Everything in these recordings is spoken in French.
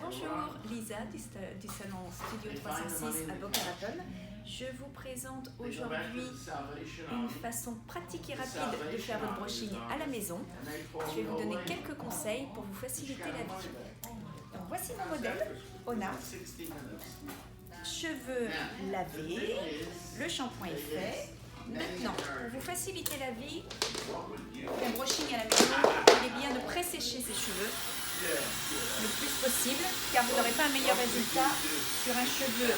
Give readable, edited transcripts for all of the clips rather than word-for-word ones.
Bonjour, Lisa du salon Studio 306 à Boca Raton. Je vous présente aujourd'hui une façon pratique et rapide de faire votre brushing à la maison. Je vais vous donner quelques conseils pour vous faciliter la vie. Donc voici mon modèle, Ona. Cheveux lavés, le shampoing est fait. Maintenant, pour vous faciliter la vie, un brushing à la maison, il est bien de pré-sécher ses cheveux le plus possible, car vous n'aurez pas un meilleur résultat sur un cheveu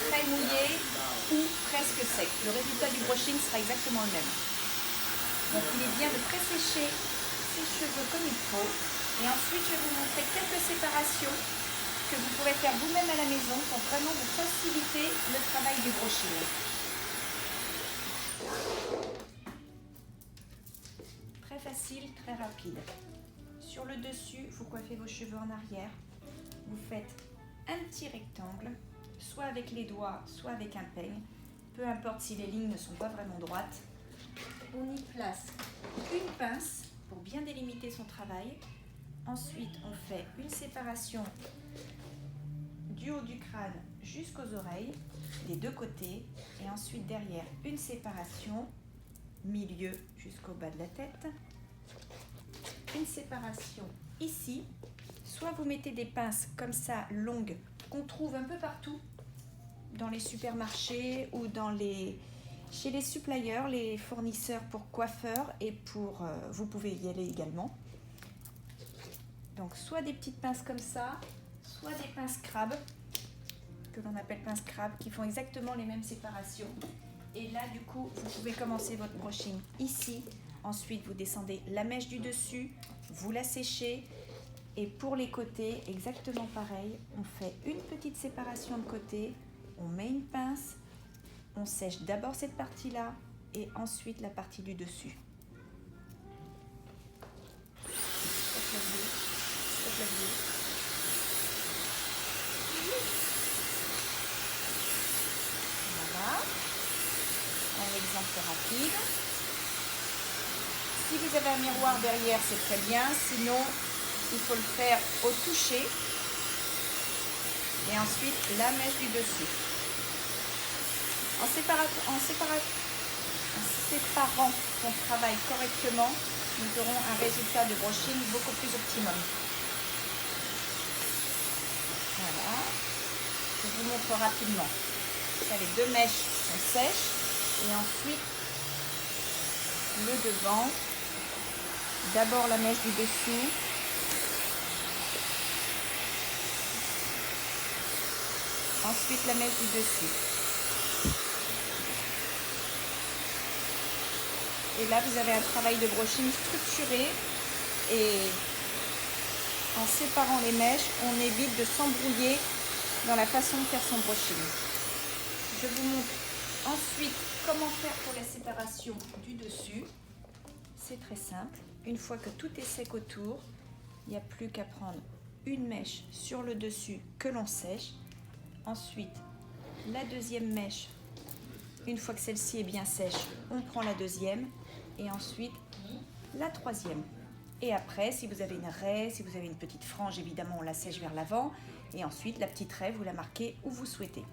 très mouillé ou presque sec. Le résultat du brushing sera exactement le même. Donc il est bien de pré-sécher ses cheveux comme il faut. Et ensuite, je vais vous montrer quelques séparations que vous pourrez faire vous-même à la maison pour vraiment vous faciliter le travail du brushing. Très facile, très rapide. Sur le dessus, vous coiffez vos cheveux en arrière. Vous faites un petit rectangle, soit avec les doigts, soit avec un peigne. Peu importe si les lignes ne sont pas vraiment droites. On y place une pince pour bien délimiter son travail. Ensuite, on fait une séparation du haut du crâne jusqu'aux oreilles, des deux côtés. Et ensuite, derrière, une séparation milieu jusqu'au bas de la tête. Une séparation ici, soit vous mettez des pinces comme ça longues qu'on trouve un peu partout dans les supermarchés ou chez les suppliers, les fournisseurs pour coiffeurs et vous pouvez y aller également. Donc soit des petites pinces comme ça, soit des pinces crabes que l'on appelle pinces crabes qui font exactement les mêmes séparations. Et là du coup vous pouvez commencer votre brushing ici. Ensuite, vous descendez la mèche du dessus, vous la séchez. Et pour les côtés, exactement pareil. On fait une petite séparation de côté, on met une pince, on sèche d'abord cette partie-là et ensuite la partie du dessus. Voilà. Un exemple rapide. Si vous avez un miroir derrière, c'est très bien. Sinon, il faut le faire au toucher. Et ensuite, la mèche du dessus. En séparant son travail correctement, nous aurons un résultat de brushing beaucoup plus optimum. Voilà. Je vous montre rapidement. Ça, les deux mèches sont sèches. Et ensuite, le devant. D'abord la mèche du dessus, ensuite la mèche du dessus. Et là vous avez un travail de brushing structuré et en séparant les mèches, on évite de s'embrouiller dans la façon de faire son brushing. Je vous montre ensuite comment faire pour la séparation du dessus. C'est très simple. Une fois que tout est sec autour, il n'y a plus qu'à prendre une mèche sur le dessus que l'on sèche. Ensuite, la deuxième mèche, une fois que celle-ci est bien sèche, on prend la deuxième et ensuite la troisième. Et après, si vous avez une raie, si vous avez une petite frange, évidemment, on la sèche vers l'avant. Et ensuite, la petite raie, vous la marquez où vous souhaitez.